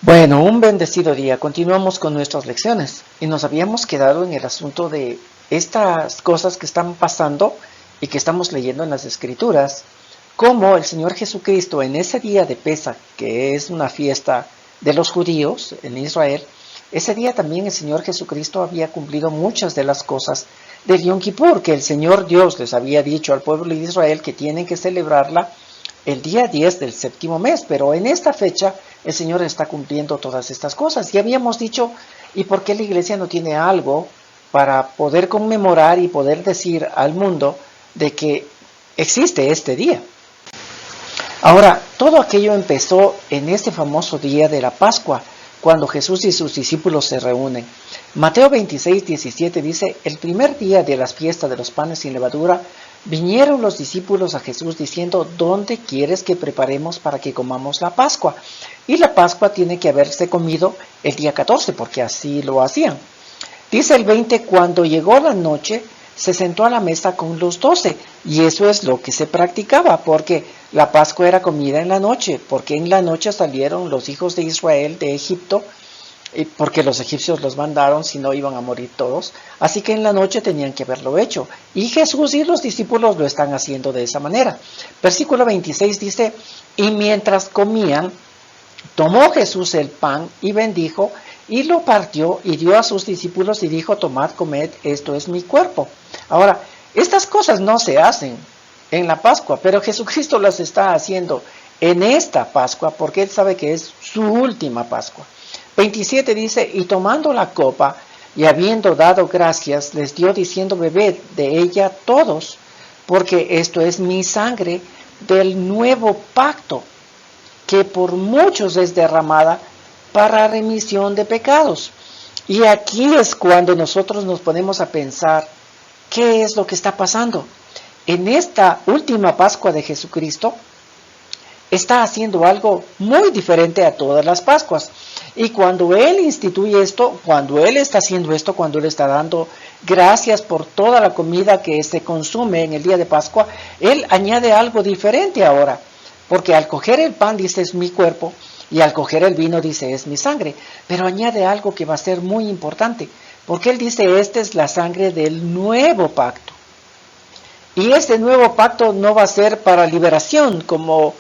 Bueno, un bendecido día. Continuamos con nuestras lecciones y nos habíamos quedado en el asunto de estas cosas que están pasando y que estamos leyendo en las Escrituras, como el Señor Jesucristo en ese día de Pesaj, que es una fiesta de los judíos en Israel, ese día también el Señor Jesucristo había cumplido muchas de las cosas del Yom Kippur, que el Señor Dios les había dicho al pueblo de Israel que tienen que celebrarla el día 10 del séptimo mes, pero en esta fecha el Señor está cumpliendo todas estas cosas. Y habíamos dicho, ¿y por qué la iglesia no tiene algo para poder conmemorar y poder decir al mundo de que existe este día? Ahora, todo aquello empezó en este famoso día de la Pascua, cuando Jesús y sus discípulos se reúnen. Mateo 26:17 dice, el primer día de las fiestas de los panes sin levadura, vinieron los discípulos a Jesús diciendo, ¿dónde quieres que preparemos para que comamos la Pascua? Y la Pascua tiene que haberse comido el día 14, porque así lo hacían. Dice el 20, cuando llegó la noche, se sentó a la mesa con los 12, y eso es lo que se practicaba, porque la Pascua era comida en la noche, porque en la noche salieron los hijos de Israel de Egipto, porque los egipcios los mandaron, si no iban a morir todos, así que en la noche tenían que haberlo hecho, y Jesús y los discípulos lo están haciendo de esa manera. Versículo 26 dice, y mientras comían, tomó Jesús el pan y bendijo, y lo partió y dio a sus discípulos y dijo, tomad, comed, esto es mi cuerpo. Ahora, estas cosas no se hacen en la Pascua, pero Jesucristo las está haciendo en esta Pascua, porque Él sabe que es su última Pascua. 27 dice, y tomando la copa, y habiendo dado gracias, les dio diciendo, bebed de ella todos, porque esto es mi sangre del nuevo pacto, que por muchos es derramada para remisión de pecados. Y aquí es cuando nosotros nos ponemos a pensar, ¿qué es lo que está pasando? En esta última Pascua de Jesucristo, está haciendo algo muy diferente a todas las Pascuas. Y cuando Él instituye esto, cuando Él está haciendo esto, cuando Él está dando gracias por toda la comida que se consume en el día de Pascua, Él añade algo diferente ahora. Porque al coger el pan dice es mi cuerpo, y al coger el vino dice es mi sangre. Pero añade algo que va a ser muy importante, porque Él dice esta es la sangre del nuevo pacto. Y este nuevo pacto no va a ser para liberación, como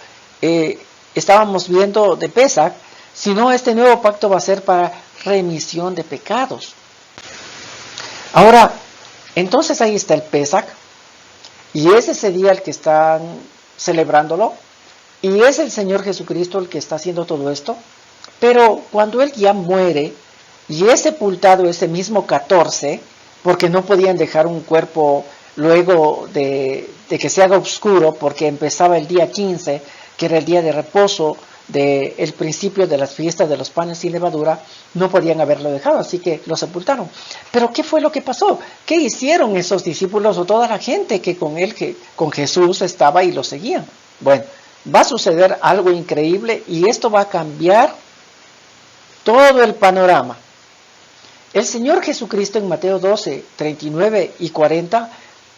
estábamos viendo de Pesaj, sino este nuevo pacto va a ser para remisión de pecados. Ahora, entonces ahí está el Pesaj, y es ese día el que están celebrándolo, y es el Señor Jesucristo el que está haciendo todo esto, pero cuando Él ya muere, y es sepultado ese mismo 14, porque no podían dejar un cuerpo luego de que se haga oscuro, porque empezaba el día 15, que era el día de reposo del principio de las fiestas de los panes sin levadura, no podían haberlo dejado, así que lo sepultaron. Pero ¿qué fue lo que pasó? ¿Qué hicieron esos discípulos o toda la gente que con él, que con Jesús estaba y lo seguían? Bueno, va a suceder algo increíble y esto va a cambiar todo el panorama. El Señor Jesucristo en Mateo 12, 39 y 40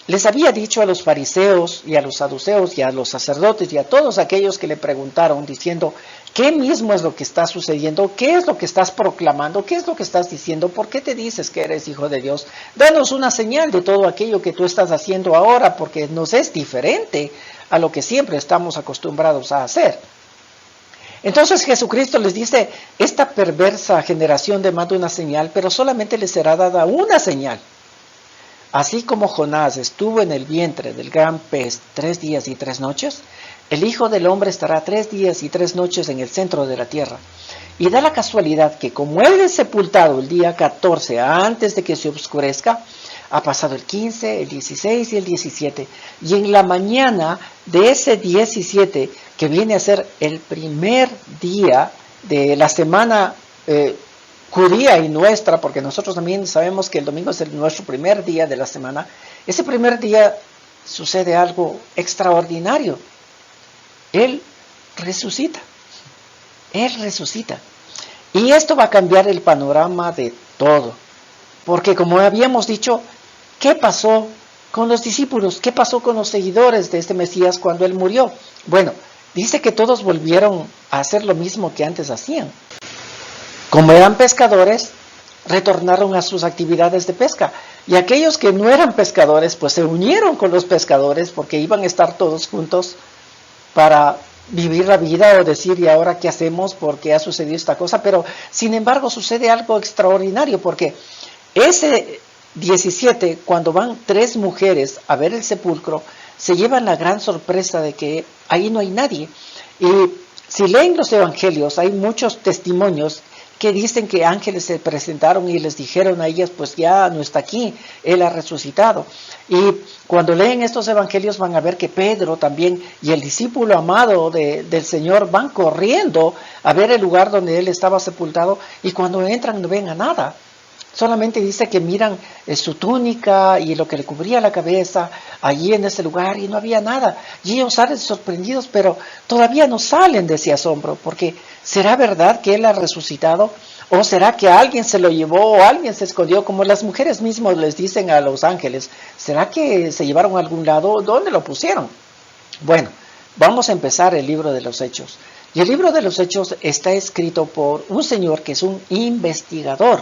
les había dicho a los fariseos y a los saduceos y a los sacerdotes y a todos aquellos que le preguntaron diciendo, ¿qué mismo es lo que está sucediendo? ¿Qué es lo que estás proclamando? ¿Qué es lo que estás diciendo? ¿Por qué te dices que eres hijo de Dios? Danos una señal de todo aquello que tú estás haciendo ahora, porque nos es diferente a lo que siempre estamos acostumbrados a hacer. Entonces Jesucristo les dice, esta perversa generación demanda una señal, pero solamente les será dada una señal. Así como Jonás estuvo en el vientre del gran pez 3 días y 3 noches, el Hijo del Hombre estará 3 días y 3 noches en el centro de la tierra. Y da la casualidad que como Él es sepultado el día 14 antes de que se oscurezca, ha pasado el 15, el 16 y el 17. Y en la mañana de ese 17, que viene a ser el primer día de la semana judía y nuestra, porque nosotros también sabemos que el domingo es nuestro primer día de la semana, ese primer día sucede algo extraordinario. Él resucita. Él resucita. Y esto va a cambiar el panorama de todo. Porque como habíamos dicho, ¿qué pasó con los discípulos? ¿Qué pasó con los seguidores de este Mesías cuando Él murió? Bueno, dice que todos volvieron a hacer lo mismo que antes hacían. como eran pescadores, retornaron a sus actividades de pesca. Y aquellos que no eran pescadores, pues se unieron con los pescadores porque iban a estar todos juntos para vivir la vida o decir, ¿y ahora qué hacemos? Porque ha sucedido esta cosa. Pero, sin embargo, sucede algo extraordinario porque ese 17, cuando van 3 mujeres a ver el sepulcro, se llevan la gran sorpresa de que ahí no hay nadie. Y si leen los evangelios, hay muchos testimonios que dicen que ángeles se presentaron y les dijeron a ellas, pues ya no está aquí, Él ha resucitado. Y cuando leen estos evangelios van a ver que Pedro también y el discípulo amado del Señor van corriendo a ver el lugar donde Él estaba sepultado, y cuando entran no ven a nada. Solamente dice que miran su túnica y lo que le cubría la cabeza allí en ese lugar, y no había nada. Y ellos salen sorprendidos, pero todavía no salen de ese asombro, porque ¿será verdad que Él ha resucitado? ¿O será que alguien se lo llevó o alguien se escondió? Como las mujeres mismas les dicen a los ángeles, ¿será que se llevaron a algún lado? ¿Dónde lo pusieron? Bueno, vamos a empezar el libro de los Hechos. Y el libro de los Hechos está escrito por un señor que es un investigador.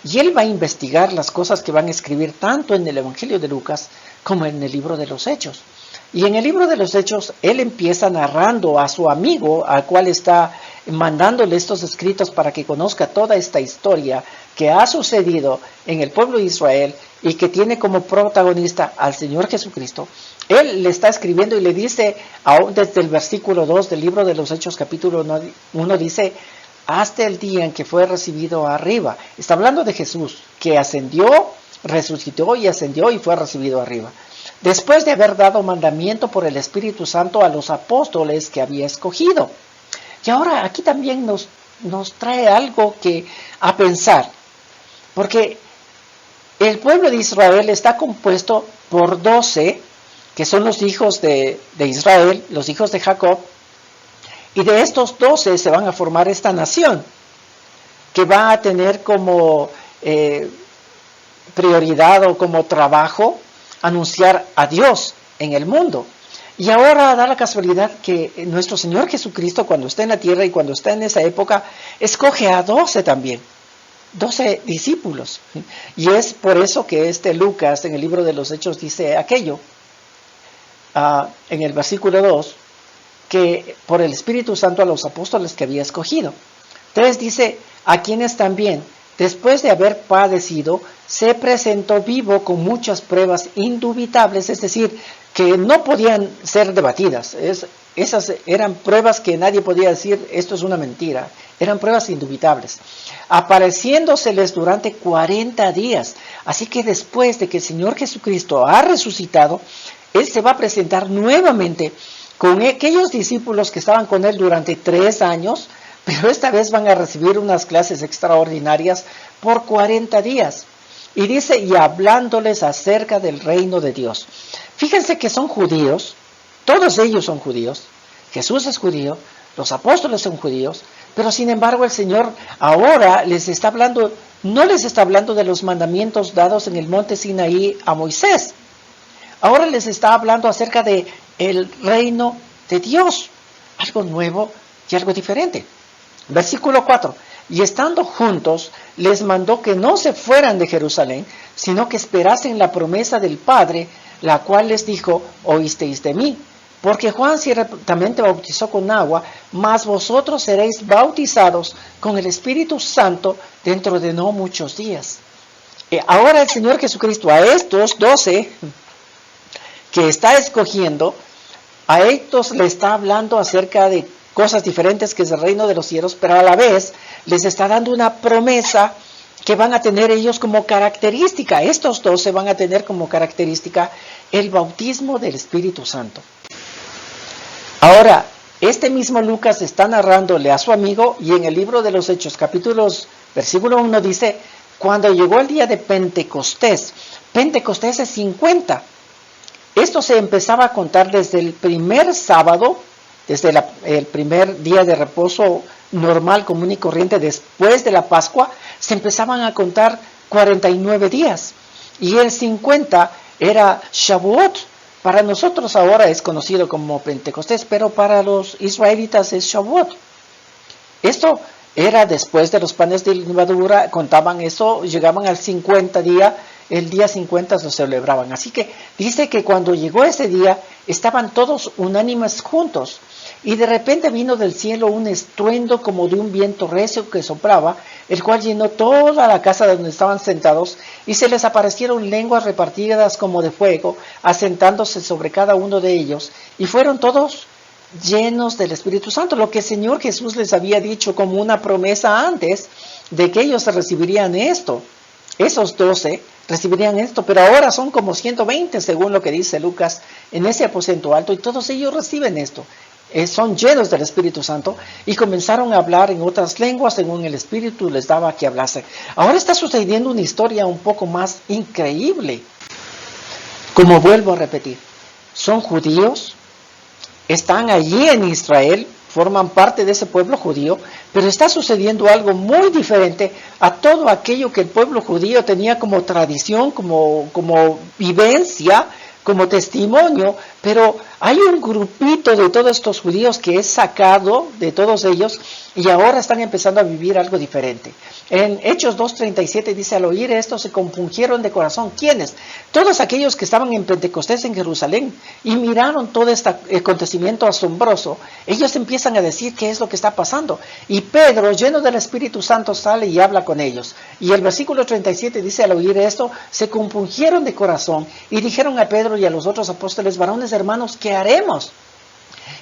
Y él va a investigar las cosas que van a escribir tanto en el Evangelio de Lucas como en el libro de los Hechos. Y en el libro de los Hechos, él empieza narrando a su amigo, al cual está mandándole estos escritos para que conozca toda esta historia que ha sucedido en el pueblo de Israel y que tiene como protagonista al Señor Jesucristo. Él le está escribiendo y le dice, aún desde el versículo 2 del libro de los Hechos, capítulo 1, dice, hasta el día en que fue recibido arriba. Está hablando de Jesús, que ascendió, resucitó y ascendió y fue recibido arriba. Después de haber dado mandamiento por el Espíritu Santo a los apóstoles que había escogido. Y ahora aquí también nos trae algo a pensar. Porque el pueblo de Israel está compuesto por 12, que son los hijos de Israel, los hijos de Jacob. Y de estos 12 se van a formar esta nación, que va a tener como prioridad o como trabajo anunciar a Dios en el mundo. Y ahora da la casualidad que nuestro Señor Jesucristo, cuando está en la tierra y cuando está en esa época, escoge a 12 también, 12 discípulos. Y es por eso que Lucas en el libro de los Hechos dice aquello, en el versículo 2, que por el Espíritu Santo a los apóstoles que había escogido. 3 dice, a quienes también, después de haber padecido, se presentó vivo con muchas pruebas indubitables, es decir, que no podían ser debatidas. Esas eran pruebas que nadie podía decir, esto es una mentira. Eran pruebas indubitables. Apareciéndoseles durante 40 días. Así que después de que el Señor Jesucristo ha resucitado, Él se va a presentar nuevamente con aquellos discípulos que estaban con Él durante 3 años, pero esta vez van a recibir unas clases extraordinarias por 40 días. Y dice, y hablándoles acerca del reino de Dios. Fíjense que son judíos, todos ellos son judíos, Jesús es judío, los apóstoles son judíos, pero sin embargo el Señor ahora les está hablando, no les está hablando de los mandamientos dados en el monte Sinaí a Moisés. Ahora les está hablando acerca de el reino de Dios, algo nuevo y algo diferente. Versículo 4, y estando juntos, les mandó que no se fueran de Jerusalén, sino que esperasen la promesa del Padre, la cual les dijo, oísteis de mí. Porque Juan ciertamente bautizó con agua, mas vosotros seréis bautizados con el Espíritu Santo dentro de no muchos días. Ahora el Señor Jesucristo a estos 12 que está escogiendo, a estos le está hablando acerca de cosas diferentes que es el reino de los cielos, pero a la vez les está dando una promesa que van a tener ellos como característica. Estos 12 van a tener como característica el bautismo del Espíritu Santo. Ahora, este mismo Lucas está narrándole a su amigo, y en el libro de los Hechos, versículo 1 dice, cuando llegó el día de Pentecostés es 50. Esto se empezaba a contar desde el primer sábado, desde el primer día de reposo normal, común y corriente, después de la Pascua, se empezaban a contar 49 días. Y el 50 era Shavuot. Para nosotros ahora es conocido como Pentecostés, pero para los israelitas es Shavuot. Esto era después de los panes de levadura, contaban eso, llegaban al 50 día, el día 50 lo celebraban. Así que dice que cuando llegó ese día, estaban todos unánimes juntos. Y de repente vino del cielo un estruendo como de un viento recio que soplaba, el cual llenó toda la casa donde estaban sentados, y se les aparecieron lenguas repartidas como de fuego, asentándose sobre cada uno de ellos, y fueron todos llenos del Espíritu Santo, lo que el Señor Jesús les había dicho como una promesa antes, de que ellos recibirían esto. Esos 12 recibirían esto, pero ahora son como 120 según lo que dice Lucas, en ese aposento alto, y todos ellos reciben esto. Son llenos del Espíritu Santo y comenzaron a hablar en otras lenguas según el Espíritu les daba que hablasen. Ahora está sucediendo una historia un poco más increíble. Como vuelvo a repetir, son judíos, están allí en Israel, forman parte de ese pueblo judío, pero está sucediendo algo muy diferente a todo aquello que el pueblo judío tenía como tradición, como vivencia, como testimonio, pero hay un grupito de todos estos judíos que es sacado de todos ellos y ahora están empezando a vivir algo diferente. En Hechos 2:37 dice, al oír esto se compungieron de corazón. ¿Quiénes? Todos aquellos que estaban en Pentecostés en Jerusalén y miraron todo este acontecimiento asombroso. Ellos empiezan a decir qué es lo que está pasando. Y Pedro, lleno del Espíritu Santo, sale y habla con ellos. Y el versículo 37 dice, al oír esto se compungieron de corazón y dijeron a Pedro y a los otros apóstoles, varones hermanos, ¿qué haremos?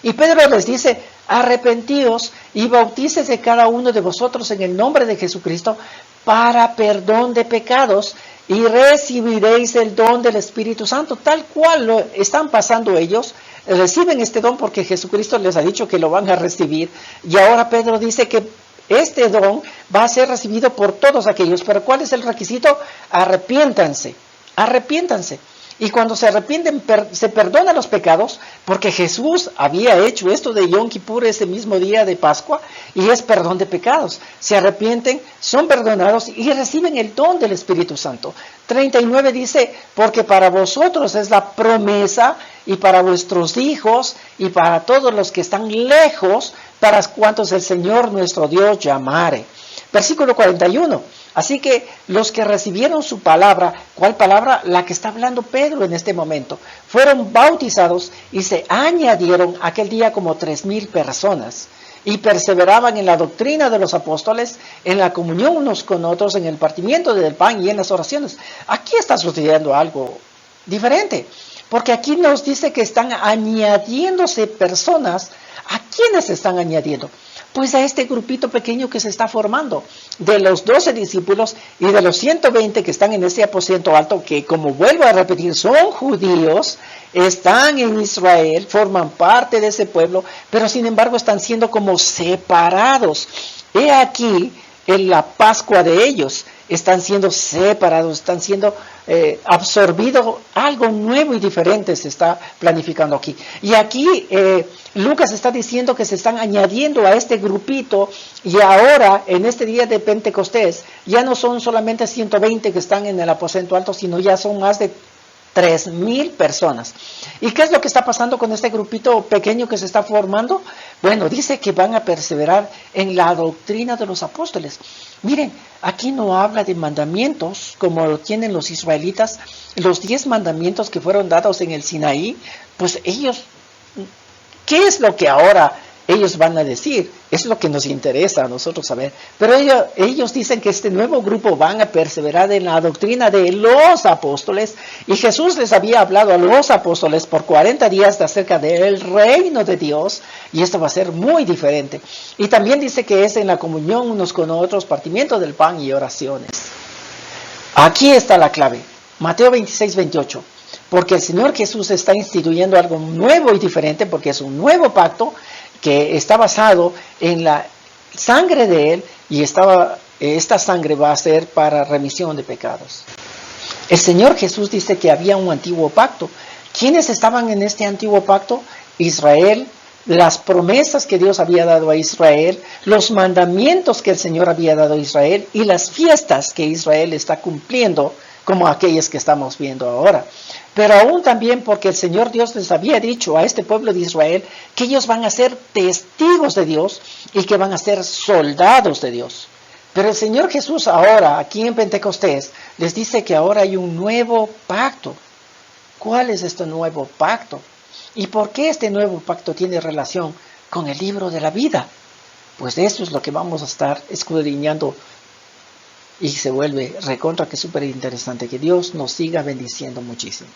Y Pedro les dice, arrepentíos y bautícese cada uno de vosotros en el nombre de Jesucristo para perdón de pecados y recibiréis el don del Espíritu Santo. Tal cual lo están pasando ellos, reciben este don porque Jesucristo les ha dicho que lo van a recibir. Y ahora Pedro dice que este don va a ser recibido por todos aquellos. Pero ¿cuál es el requisito? Arrepiéntanse, arrepiéntanse. Y cuando se arrepienten, se perdonan los pecados, porque Jesús había hecho esto de Yom Kippur ese mismo día de Pascua, y es perdón de pecados. Se arrepienten, son perdonados y reciben el don del Espíritu Santo. 39 dice, porque para vosotros es la promesa, y para vuestros hijos, y para todos los que están lejos, para cuantos el Señor nuestro Dios llamare. Versículo 41. Así que los que recibieron su palabra, ¿cuál palabra? La que está hablando Pedro en este momento, fueron bautizados y se añadieron aquel día como 3,000 personas. Y perseveraban en la doctrina de los apóstoles, en la comunión unos con otros, en el partimiento del pan y en las oraciones. Aquí está sucediendo algo diferente, porque aquí nos dice que están añadiéndose personas. ¿A quiénes se están añadiendo? Pues a este grupito pequeño que se está formando, de los 12 discípulos y de los 120 que están en ese aposento alto, que como vuelvo a repetir, son judíos, están en Israel, forman parte de ese pueblo, pero sin embargo están siendo como separados. He aquí en la Pascua de ellos, están siendo separados, están siendo absorbidos, algo nuevo y diferente se está planificando aquí. Y aquí Lucas está diciendo que se están añadiendo a este grupito, y ahora en este día de Pentecostés ya no son solamente 120 que están en el aposento alto, sino ya son más de 3,000 personas. ¿Y qué es lo que está pasando con este grupito pequeño que se está formando? Bueno, dice que van a perseverar en la doctrina de los apóstoles. Miren, aquí no habla de mandamientos como lo tienen los israelitas. Los 10 mandamientos que fueron dados en el Sinaí, pues ellos, ¿qué es lo que ahora ellos van a decir? Es lo que nos interesa a nosotros saber. Pero ellos dicen que este nuevo grupo van a perseverar en la doctrina de los apóstoles, y Jesús les había hablado a los apóstoles por 40 días acerca del reino de Dios, y esto va a ser muy diferente. Y también dice que es en la comunión unos con otros, partimiento del pan y oraciones. Aquí está la clave. Mateo 26:28. Porque el Señor Jesús está instituyendo algo nuevo y diferente, porque es un nuevo pacto que está basado en la sangre de Él, y esta sangre va a ser para remisión de pecados. El Señor Jesús dice que había un antiguo pacto. ¿Quiénes estaban en este antiguo pacto? Israel, las promesas que Dios había dado a Israel, los mandamientos que el Señor había dado a Israel, y las fiestas que Israel está cumpliendo como aquellas que estamos viendo ahora. Pero aún también porque el Señor Dios les había dicho a este pueblo de Israel que ellos van a ser testigos de Dios y que van a ser soldados de Dios. Pero el Señor Jesús ahora, aquí en Pentecostés, les dice que ahora hay un nuevo pacto. ¿Cuál es este nuevo pacto? ¿Y por qué este nuevo pacto tiene relación con el libro de la vida? Pues eso es lo que vamos a estar escudriñando y se vuelve recontra que súper interesante. Que Dios nos siga bendiciendo muchísimo.